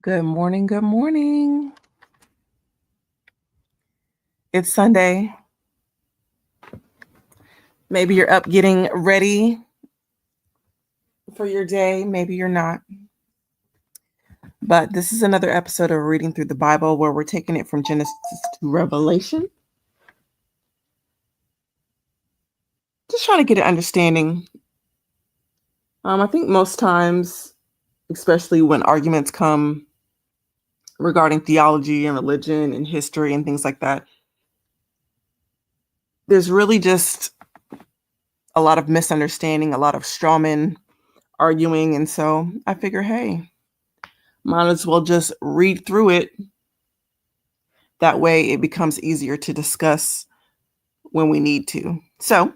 Good morning. Good morning. It's Sunday. Maybe you're up getting ready for your day. Maybe you're not. But this is another episode of Reading Through the Bible where we're taking it from Genesis to Revelation. Just trying to get an understanding. I think most times, especially when arguments come regarding theology and religion and history and things like that, there's really just a lot of misunderstanding, a lot of strawman arguing. And so I figure, hey, might as well just read through it. That way it becomes easier to discuss when we need to. So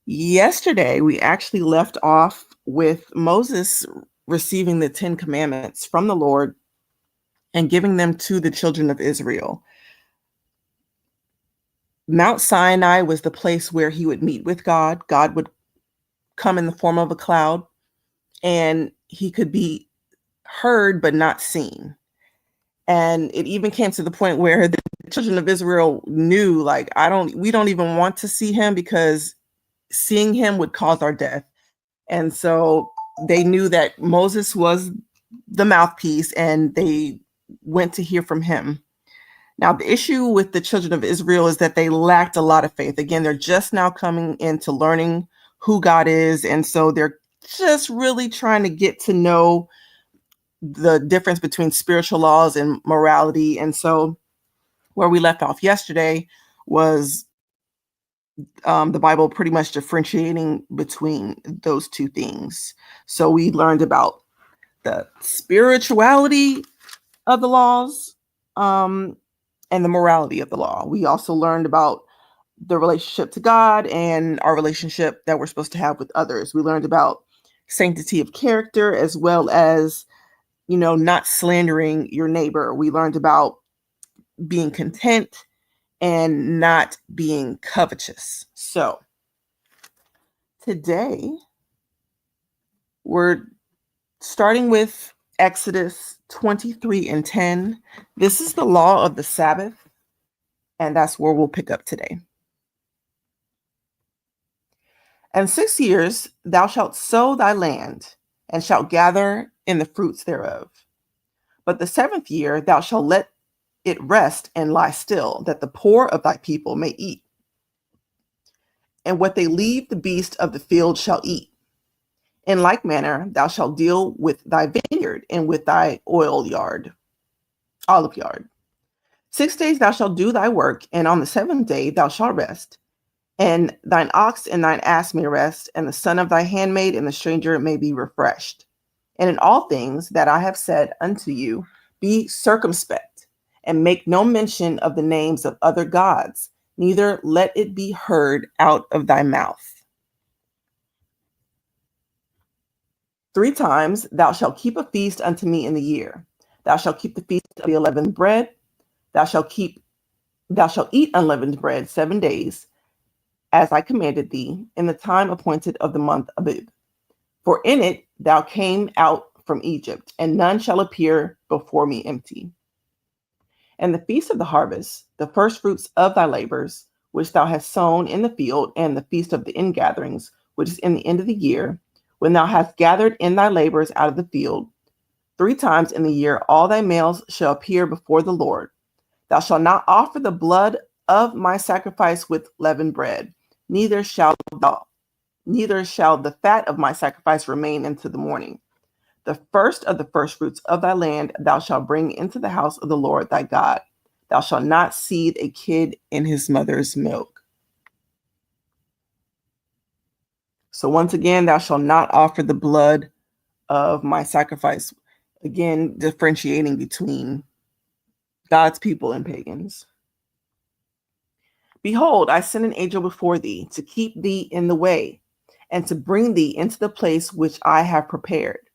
yesterday we actually left off with Moses receiving the 10 commandments from the Lord and giving them to the children of Israel. Mount Sinai was the place where he would meet with God. God would come in the form of a cloud and he could be heard but not seen. And it even came to the point where the children of Israel knew, like, we don't even want to see him because seeing him would cause our death. And so they knew that Moses was the mouthpiece and they went to hear from him. Now, the issue with the children of Israel is that they lacked a lot of faith. Again, they're just now coming into learning who God is. And so they're just really trying to get to know the difference between spiritual laws and morality. And so where we left off yesterday was the Bible pretty much differentiating between those two things. So we learned about the spirituality of the laws and the morality of the law. We also learned about the relationship to God and our relationship that we're supposed to have with others. We learned about sanctity of character as well as not slandering your neighbor. We learned about being content and not being covetous. So today we're starting with Exodus 23 and 10. This is the law of the Sabbath, and that's where we'll pick up today. And 6 years thou shalt sow thy land, and shalt gather in the fruits thereof. But the 7th year thou shalt let it rest and lie still, that the poor of thy people may eat. And what they leave the beast of the field shall eat. In like manner thou shalt deal with thy vineyard and with thy olive yard. 6 days thou shalt do thy work, and on the 7th day thou shalt rest. And thine ox and thine ass may rest, and the son of thy handmaid and the stranger may be refreshed. And in all things that I have said unto you, be circumspect, and make no mention of the names of other gods, neither let it be heard out of thy mouth. 3 times thou shalt keep a feast unto me in the year. Thou shalt keep the feast of the unleavened bread. Thou shalt eat unleavened bread 7 days, as I commanded thee, in the time appointed of the month Abib. For in it thou came out from Egypt, and none shall appear before me empty. And the feast of the harvest, the first fruits of thy labors, which thou hast sown in the field, and the feast of the ingatherings, which is in the end of the year, when thou hast gathered in thy labors out of the field, 3 times in the year all thy males shall appear before the Lord. Thou shalt not offer the blood of my sacrifice with leavened bread, neither shall the fat of my sacrifice remain into the morning. The first of the first fruits of thy land thou shalt bring into the house of the Lord thy God. Thou shalt not seethe a kid in his mother's milk. So once again, thou shalt not offer the blood of my sacrifice. Again, differentiating between God's people and pagans. Behold, I send an angel before thee to keep thee in the way and to bring thee into the place which I have prepared.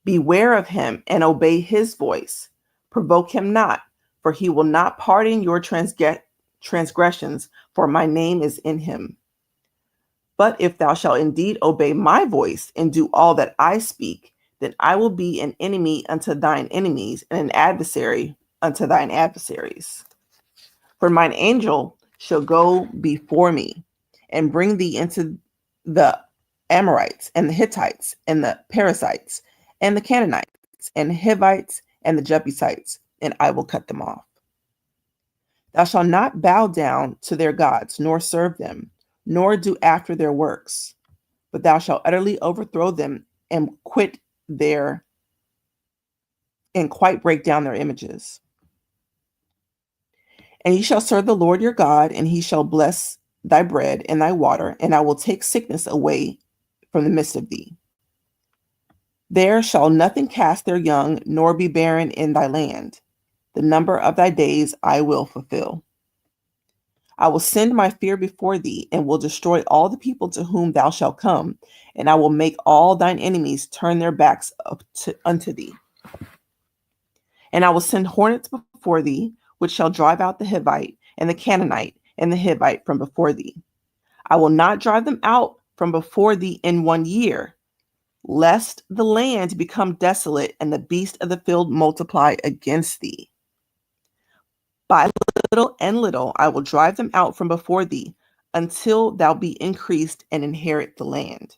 Beware of him and obey his voice. Provoke him not, for he will not pardon your transgressions, for my name is in him. But if thou shalt indeed obey my voice and do all that I speak, then I will be an enemy unto thine enemies, and an adversary unto thine adversaries. For mine angel shall go before me, and bring thee into the Amorites, and the Hittites, and the Perizzites, and the Canaanites, and the Hivites, and the Jebusites, and I will cut them off. Thou shalt not bow down to their gods, nor serve them, nor do after their works, but thou shalt utterly overthrow them and quite break down their images. And ye shall serve the Lord your God, and he shall bless thy bread and thy water, and I will take sickness away from the midst of thee. There shall nothing cast their young, nor be barren in thy land. The number of thy days I will fulfill. I will send my fear before thee, and will destroy all the people to whom thou shalt come, and I will make all thine enemies turn their backs unto thee. And I will send hornets before thee, which shall drive out the Hivite, and the Canaanite, and the Hivite from before thee. I will not drive them out from before thee in 1 year, lest the land become desolate, and the beasts of the field multiply against thee. By little and little I will drive them out from before thee, until thou be increased and inherit the land.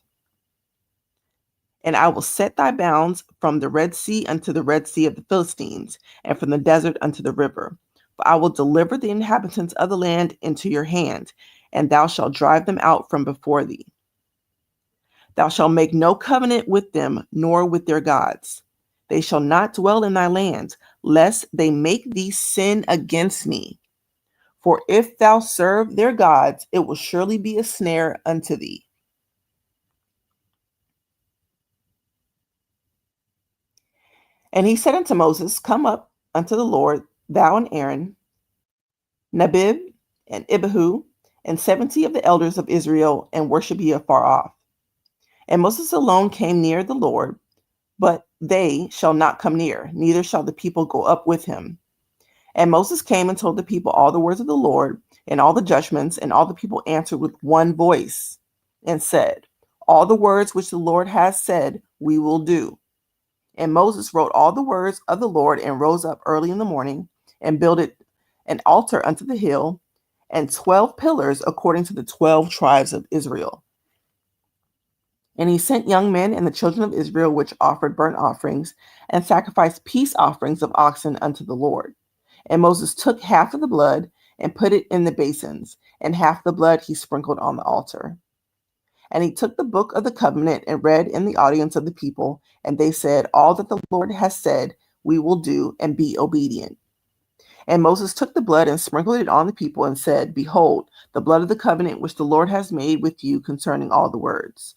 And I will set thy bounds from the Red Sea unto the Red Sea of the Philistines, and from the desert unto the river. For I will deliver the inhabitants of the land into your hand, and thou shalt drive them out from before thee. Thou shalt make no covenant with them, nor with their gods. They shall not dwell in thy land, lest they make thee sin against me. For if thou serve their gods, it will surely be a snare unto thee. And he said unto Moses, Come up unto the Lord, thou and Aaron, Nadab and Abihu, and 70 of the elders of Israel, and worship ye afar off. And Moses alone came near the Lord, but they shall not come near, neither shall the people go up with him. And Moses came and told the people all the words of the Lord, and all the judgments, and all the people answered with one voice, and said, All the words which the Lord has said, we will do. And Moses wrote all the words of the Lord, and rose up early in the morning, and builded an altar unto the hill, and 12 pillars according to the 12 tribes of Israel. And he sent young men and the children of Israel, which offered burnt offerings, and sacrificed peace offerings of oxen unto the Lord. And Moses took half of the blood, and put it in the basins, and half the blood he sprinkled on the altar. And he took the book of the covenant, and read in the audience of the people, and they said, All that the Lord has said, we will do, and be obedient. And Moses took the blood and sprinkled it on the people, and said, Behold, the blood of the covenant which the Lord has made with you concerning all the words.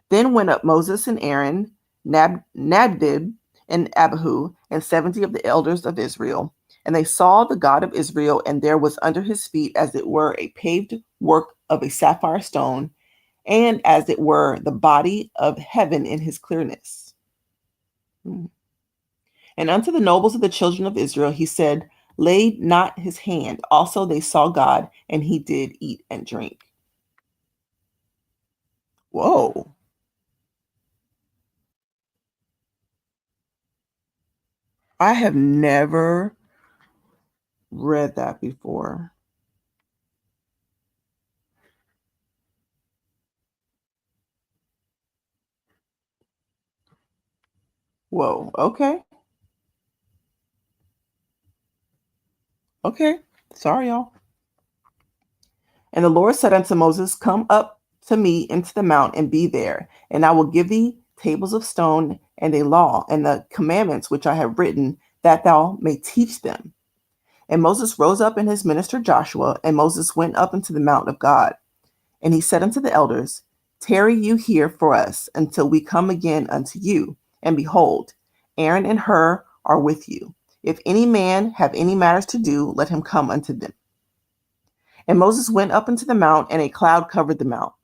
Then went up Moses and Aaron, Nadab and Abihu, and 70 of the elders of Israel. And they saw the God of Israel, and there was under his feet as it were a paved work of a sapphire stone, and as it were the body of heaven in his clearness. And unto the nobles of the children of Israel he said, Laid not his hand. Also they saw God, and he did eat and drink. Whoa. I have never read that before. Whoa. Okay. Okay. Sorry, y'all. And the Lord said unto Moses, Come up to me into the mount, and be there, and I will give thee tables of stone, and a law, and the commandments which I have written, that thou may teach them. And Moses rose up, and his minister Joshua, and Moses went up into the mount of God. And he said unto the elders, Tarry you here for us, until we come again unto you. And behold, Aaron and Hur are with you. If any man have any matters to do, let him come unto them. And Moses went up into the mount, and a cloud covered the mount.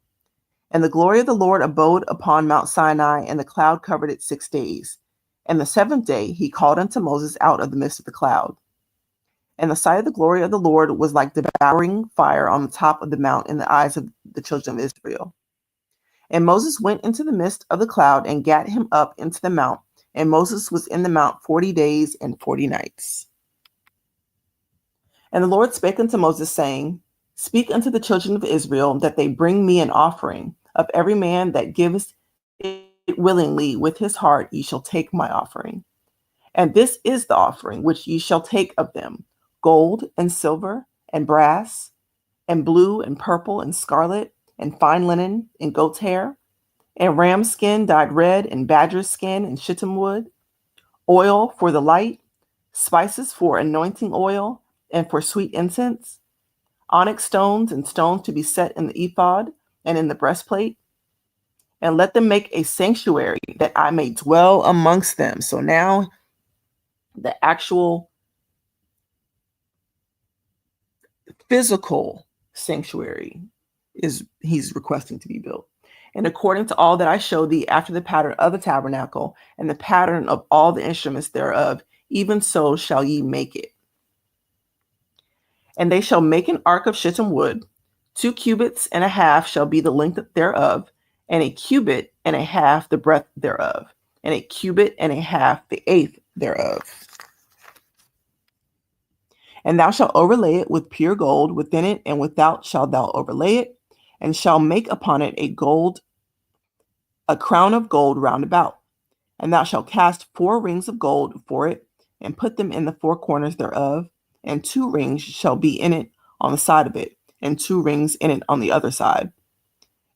And the glory of the Lord abode upon Mount Sinai, and the cloud covered it 6 days. And the 7th day he called unto Moses out of the midst of the cloud. And the sight of the glory of the Lord was like devouring fire on the top of the mount in the eyes of the children of Israel. And Moses went into the midst of the cloud and gat him up into the mount. And Moses was in the mount 40 days and 40 nights. And the Lord spake unto Moses, saying, Speak unto the children of Israel, that they bring me an offering. Of every man that gives it willingly with his heart, ye shall take my offering. And this is the offering which ye shall take of them: gold and silver and brass and blue and purple and scarlet and fine linen and goat's hair and ram skin dyed red and badger skin and shittim wood, oil for the light, spices for anointing oil and for sweet incense, onyx stones and stones to be set in the ephod and in the breastplate. And let them make a sanctuary that I may dwell amongst them. So now the actual physical sanctuary is he's requesting to be built. And according to all that I showed thee after the pattern of the tabernacle and the pattern of all the instruments thereof, even so shall ye make it. And they shall make an ark of shittim wood. 2 cubits and a half shall be the length thereof, and a cubit and a half the breadth thereof, and a cubit and a half the eighth thereof. And thou shalt overlay it with pure gold within it, and without shalt thou overlay it, and shall make upon it a crown of gold round about. And thou shalt cast 4 rings of gold for it, and put them in the 4 corners thereof, and 2 rings shall be in it on the side of it, and 2 rings in it on the other side.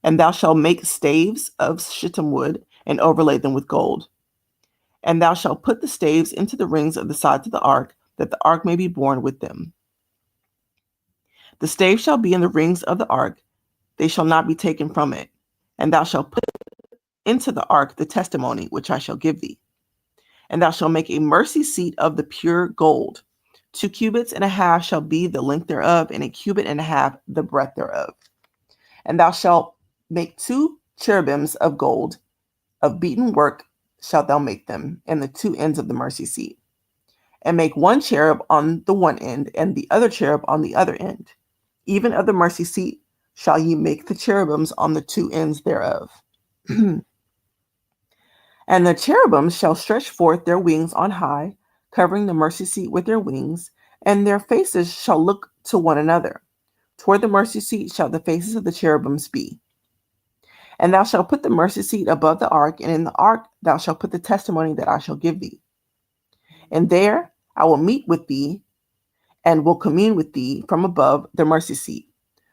And thou shalt make staves of shittim wood, and overlay them with gold. And thou shalt put the staves into the rings of the sides of the ark, that the ark may be borne with them. The staves shall be in the rings of the ark, they shall not be taken from it. And thou shalt put into the ark the testimony which I shall give thee. And thou shalt make a mercy seat of the pure gold. 2 cubits and a half shall be the length thereof, and a cubit and a half the breadth thereof. And thou shalt make 2 cherubims of gold, of beaten work shalt thou make them, in the 2 ends of the mercy seat. And make 1 cherub on the one end, and the other cherub on the other end. Even of the mercy seat shall ye make the cherubims on the 2 ends thereof. And the cherubims shall stretch forth their wings on high, covering the mercy seat with their wings, and their faces shall look to one another. Toward the mercy seat shall the faces of the cherubims be. And thou shalt put the mercy seat above the ark, and in the ark thou shalt put the testimony that I shall give thee. And there I will meet with thee, and will commune with thee from above the mercy seat,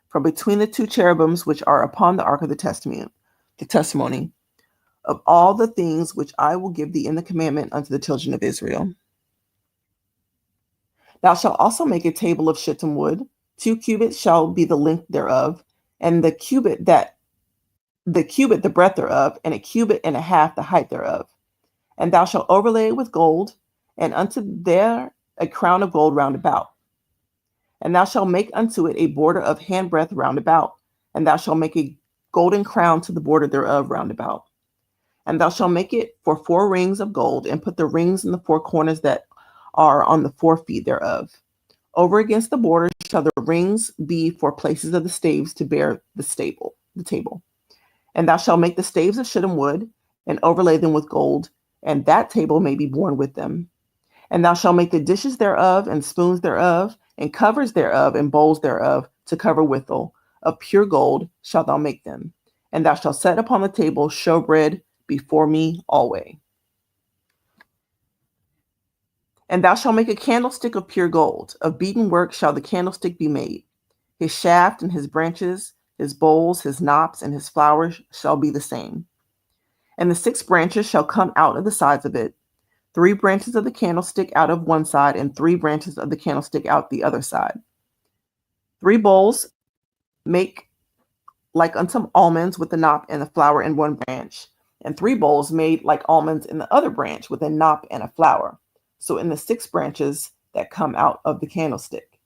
from between the 2 cherubims which are upon the ark of the testimony, of all the things which I will give thee in the commandment unto the children of Israel. Thou shalt also make a table of shittim wood. 2 cubits shall be the length thereof, and the cubit the breadth thereof, and a cubit and a half the height thereof. And thou shalt overlay it with gold, and unto there a crown of gold round about. And thou shalt make unto it a border of handbreadth round about, and thou shalt make a golden crown to the border thereof round about. And thou shalt make it for 4 rings of gold, and put the rings in the 4 corners that are on the 4 feet thereof. Over against the border shall the rings be for places of the staves to bear the table. And thou shalt make the staves of shittim wood, and overlay them with gold, and that table may be borne with them. And thou shalt make the dishes thereof, and spoons thereof, and covers thereof, and bowls thereof, to cover withal. Of pure gold shalt thou make them. And thou shalt set upon the table showbread before me always. And thou shalt make a candlestick of pure gold. Of beaten work shall the candlestick be made. His shaft and his branches, his bowls, his knops, and his flowers shall be the same. And the 6 branches shall come out of the sides of it, 3 branches of the candlestick out of one side, and 3 branches of the candlestick out the other side. 3 bowls make like unto almonds, with the knop and the flower in one branch, and 3 bowls made like almonds in the other branch, with a knop and a flower. So in the 6 branches that come out of the candlestick.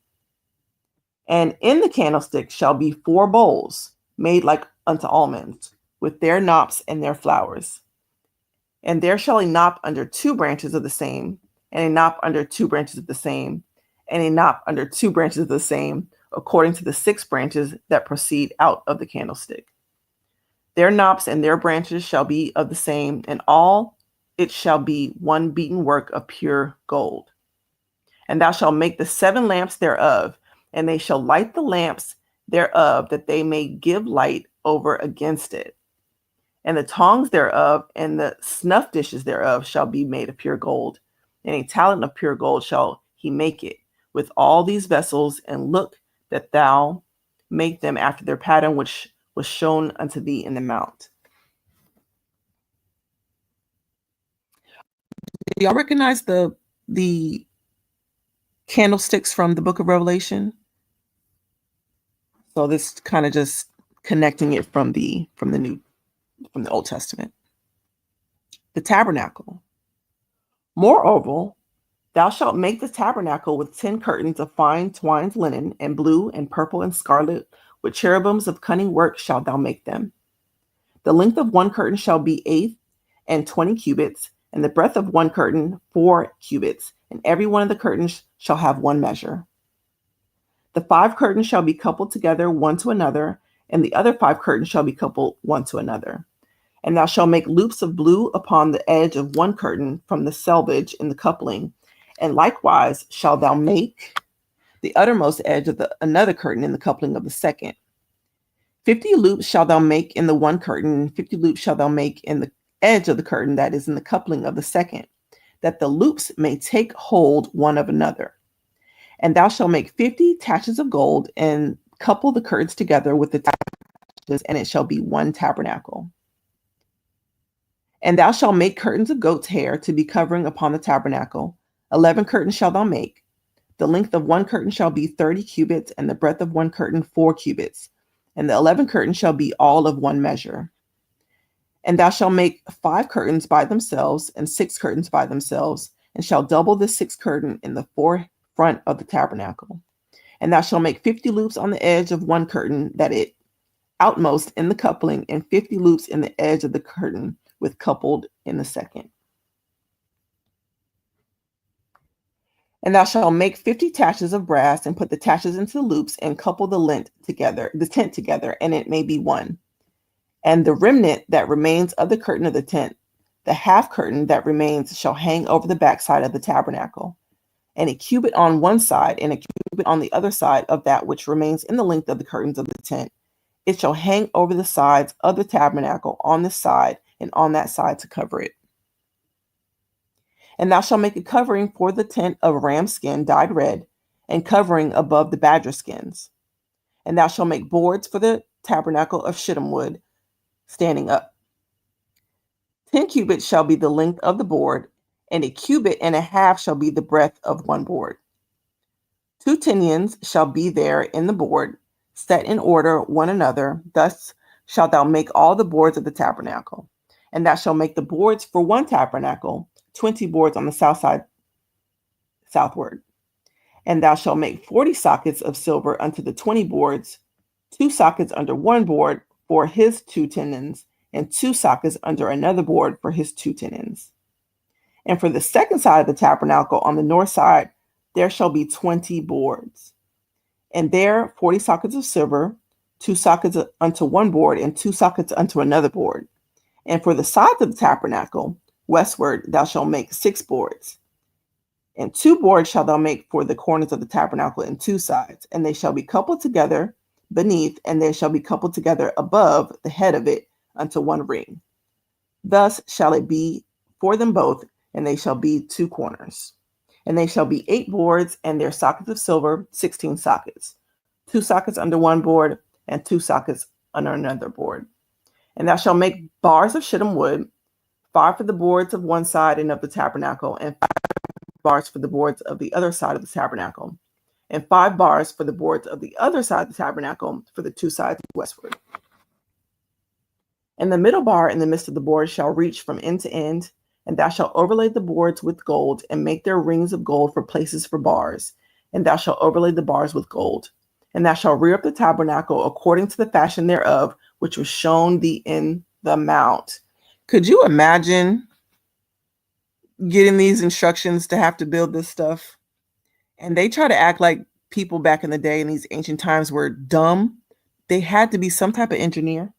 And in the candlestick shall be 4 bowls made like unto almonds, with their knops and their flowers. And there shall a knop under 2 branches of the same, and a knop under 2 branches of the same, and a knop under 2 branches of the same, according to the 6 branches that proceed out of the candlestick. Their knops and their branches shall be of the same, and all it shall be one beaten work of pure gold. And thou shalt make the 7 lamps thereof, and they shall light the lamps thereof, that they may give light over against it. And the tongs thereof and the snuff dishes thereof shall be made of pure gold, and a talent of pure gold shall he make it with all these vessels, and look that thou make them after their pattern which was shown unto thee in the mount. Do y'all recognize the candlesticks from the book of Revelation? So this kind of just connecting it from the Old Testament. The tabernacle. Moreover, thou shalt make the tabernacle with 10 curtains of fine twined linen, and blue and purple and scarlet, with cherubims of cunning work shalt thou make them. The length of one curtain shall be 8 and 20 cubits, and the breadth of one curtain 4 cubits, and every one of the curtains shall have one measure. The 5 curtains shall be coupled together one to another, and the other 5 curtains shall be coupled one to another. And thou shalt make loops of blue upon the edge of one curtain from the selvage in the coupling, and likewise shalt thou make the uttermost edge of another curtain in the coupling of the second. 50 loops shalt thou make in the one curtain, and 50 loops shalt thou make in the edge of the curtain that is in the coupling of the second, that the loops may take hold one of another. And thou shalt make 50 taches of gold, and couple the curtains together with the taches, and it shall be one tabernacle. And thou shalt make curtains of goat's hair to be covering upon the tabernacle. 11 curtains shalt thou make. The length of one curtain shall be 30 cubits, and the breadth of one curtain 4 cubits. And the 11 curtains shall be all of one measure. And thou shalt make 5 curtains by themselves, and 6 curtains by themselves, and shalt double the 6th curtain in the forefront of the tabernacle. And thou shalt make 50 loops on the edge of one curtain, that it outmost in the coupling, and 50 loops in the edge of the curtain with coupled in the second. And thou shalt make 50 taches of brass, and put the taches into the loops, and couple the tent together, and it may be one. And the remnant that remains of the curtain of the tent, the half curtain that remains, shall hang over the backside of the tabernacle, and a cubit on one side, and a cubit on the other side of that which remains in the length of the curtains of the tent. It shall hang over the sides of the tabernacle on this side and on that side to cover it. And thou shalt make a covering for the tent of ram skin dyed red, and covering above the badger skins. And thou shalt make boards for the tabernacle of shittim wood, standing up. 10 cubits shall be the length of the board, and a cubit and a half shall be the breadth of one board. 2 tinions shall be there in the board, set in order one another. Thus shalt thou make all the boards of the tabernacle. And thou shalt make the boards for one tabernacle, 20 boards on the south side, southward. And thou shalt make 40 sockets of silver unto the 20 boards, 2 sockets under one board for his 2 tendons, and 2 sockets under another board for his 2 tendons. And for the second side of the tabernacle on the north side, there shall be 20 boards. And there 40 sockets of silver, 2 sockets unto one board, and 2 sockets unto another board. And for the sides of the tabernacle, westward, thou shalt make 6 boards. And 2 boards shalt thou make for the corners of the tabernacle in 2 sides, and they shall be coupled together beneath, and they shall be coupled together above the head of it unto one ring. Thus shall it be for them both, and they shall be 2 corners. And they shall be 8 boards, and their sockets of silver, 16 sockets, 2 sockets under one board, and 2 sockets under another board. And thou shalt make bars of shittim wood, 5 for the boards of one side and of the tabernacle, and 5 bars for the boards of the other side of the tabernacle, and 5 bars for the boards of the other side of the tabernacle for the 2 sides westward. And the middle bar in the midst of the board shall reach from end to end, and thou shalt overlay the boards with gold, and make their rings of gold for places for bars, and thou shalt overlay the bars with gold. And thou shalt rear up the tabernacle according to the fashion thereof, which was shown thee in the mount. Could you imagine getting these instructions to have to build this stuff? And they try to act like people back in the day in these ancient times were dumb. They had to be some type of engineer.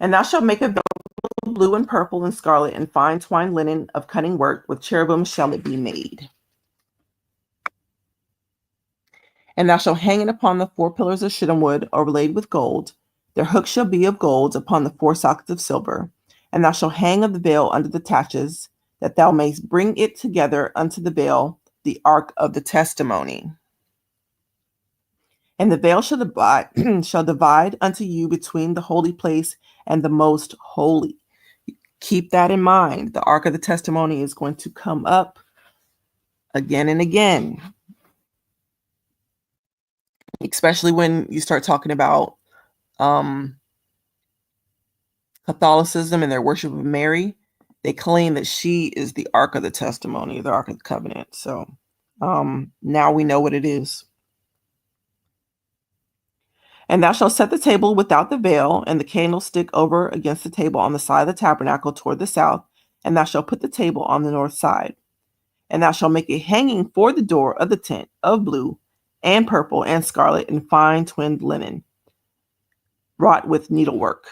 And thou shalt make a veil of blue and purple and scarlet and fine twined linen of cunning work, with cherubim shall it be made. And thou shalt hang it upon the 4 pillars of shittim wood overlaid with gold. Their hooks shall be of gold upon the 4 sockets of silver. And thou shalt hang of the veil under the taches, that thou mayst bring it together unto the veil, the ark of the testimony. And the veil shall divide unto you between the holy place and the most holy. Keep that in mind. The ark of the testimony is going to come up again and again, especially when you start talking about Catholicism and their worship of Mary. They claim that she is the ark of the testimony, the ark of the covenant. So now we know what it is. And thou shalt set the table without the veil, and the candlestick over against the table on the side of the tabernacle toward the south, and thou shalt put the table on the north side. And thou shalt make a hanging for the door of the tent of blue and purple and scarlet and fine twined linen, wrought with needlework.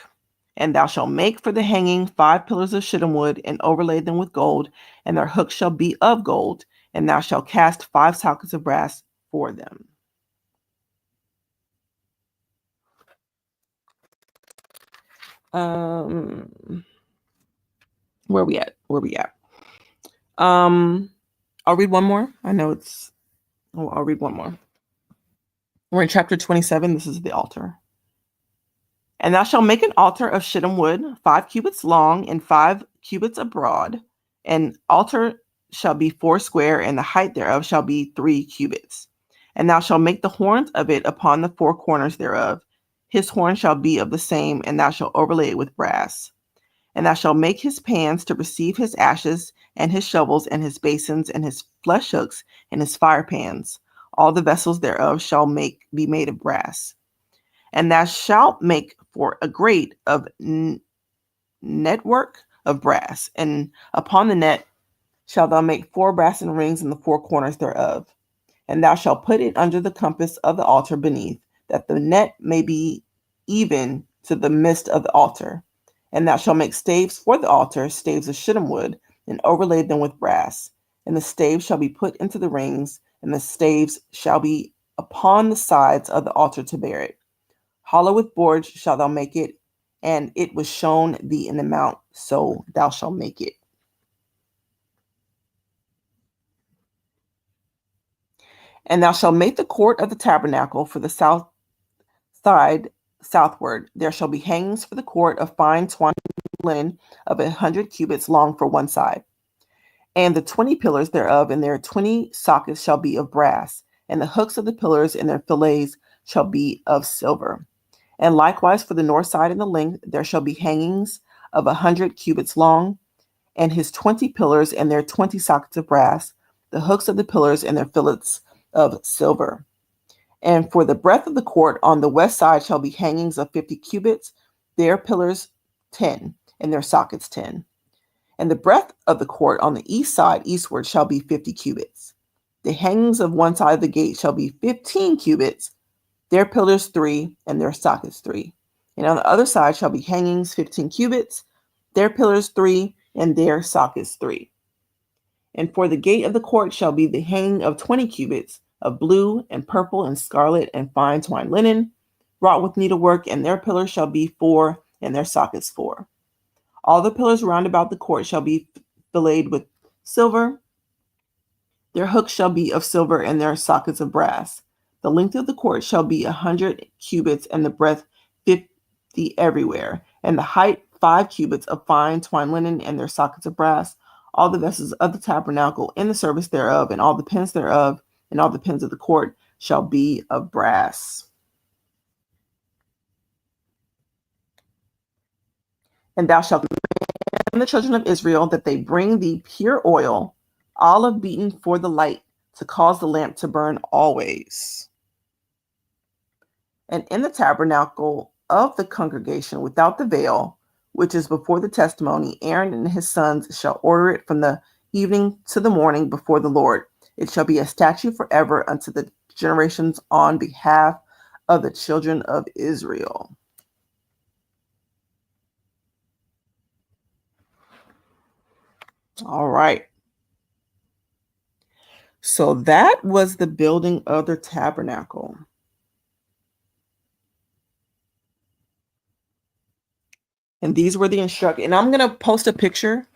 And thou shalt make for the hanging 5 pillars of shittim wood, and overlay them with gold, and their hooks shall be of gold, and thou shalt cast 5 sockets of brass for them. Where we at? I'll read one more. I'll read one more. We're in chapter 27. This is the altar. And thou shalt make an altar of shittim wood, 5 cubits long and 5 cubits abroad. And altar shall be 4 square, and the height thereof shall be 3 cubits. And thou shalt make the horns of it upon the 4 corners thereof. His horn shall be of the same, and thou shalt overlay it with brass. And thou shalt make his pans to receive his ashes, and his shovels, and his basins, and his flesh hooks, and his fire pans. All the vessels thereof shall be made of brass. And thou shalt make for a grate of network of brass, and upon the net shalt thou make 4 brassen rings in the 4 corners thereof. And thou shalt put it under the compass of the altar beneath, that the net may be even to the midst of the altar. And thou shalt make staves for the altar, staves of shittim wood, and overlay them with brass. And the staves shall be put into the rings, and the staves shall be upon the sides of the altar to bear it. Hollow with boards shalt thou make it, and it was shown thee in the mount, so thou shalt make it. And thou shalt make the court of the tabernacle for the south side southward. There shall be hangings for the court of fine twined linen of 100 cubits long for one side. And the 20 pillars thereof and their 20 sockets shall be of brass, and the hooks of the pillars and their fillets shall be of silver. And likewise for the north side and the length there shall be hangings of 100 cubits long, and his 20 pillars and their 20 sockets of brass, the hooks of the pillars and their fillets of silver. And for the breadth of the court on the west side shall be hangings of 50 cubits, their pillars 10, and their sockets 10. And the breadth of the court on the east side eastward shall be 50 cubits. The hangings of one side of the gate shall be 15 cubits, their pillars 3, and their sockets 3. And on the other side shall be hangings 15 cubits, their pillars 3, and their sockets 3. And for the gate of the court shall be the hanging of 20 cubits, of blue and purple and scarlet and fine twined linen, wrought with needlework, and their pillars shall be 4, and their sockets 4. All the pillars round about the court shall be filleted with silver. Their hooks shall be of silver, and their sockets of brass. The length of the court shall be 100 cubits, and the breadth 50 everywhere, and the height 5 cubits of fine twined linen, and their sockets of brass. All the vessels of the tabernacle in the service thereof, and all the pins thereof, and all the pins of the court shall be of brass. And thou shalt command the children of Israel that they bring thee pure oil, olive beaten for the light, to cause the lamp to burn always. And in the tabernacle of the congregation without the veil, which is before the testimony, Aaron and his sons shall order it from the evening to the morning before the Lord. It shall be a statute forever unto the generations on behalf of the children of Israel. All right. So that was the building of the tabernacle. And these were the instructions. And I'm going to post a picture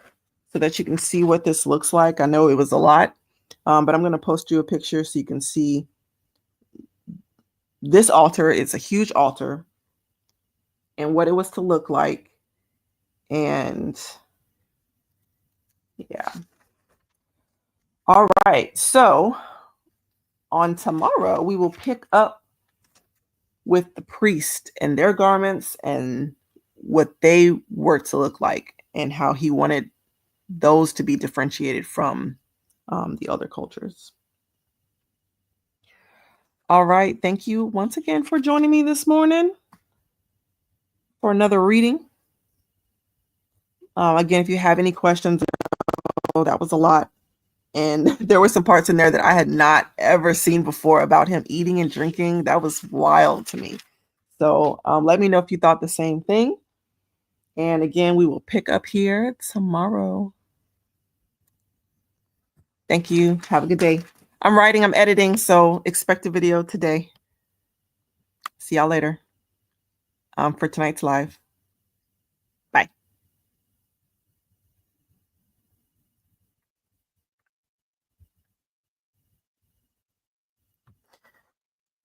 so that you can see what this looks like. I know it was a lot, but I'm going to post you a picture so you can see this altar. It's a huge altar and what it was to look like. And yeah. All right. So on tomorrow, we will pick up with the priest and their garments and what they were to look like and how he wanted those to be differentiated from the other cultures. All right. Thank you once again for joining me this morning for another reading. Again, if you have any questions, that was a lot. And there were some parts in there that I had not ever seen before about him eating and drinking. That was wild to me. So let me know if you thought the same thing. And again, we will pick up here tomorrow. Thank you. Have a good day. I'm writing, I'm editing, so expect a video today. See y'all later for tonight's live.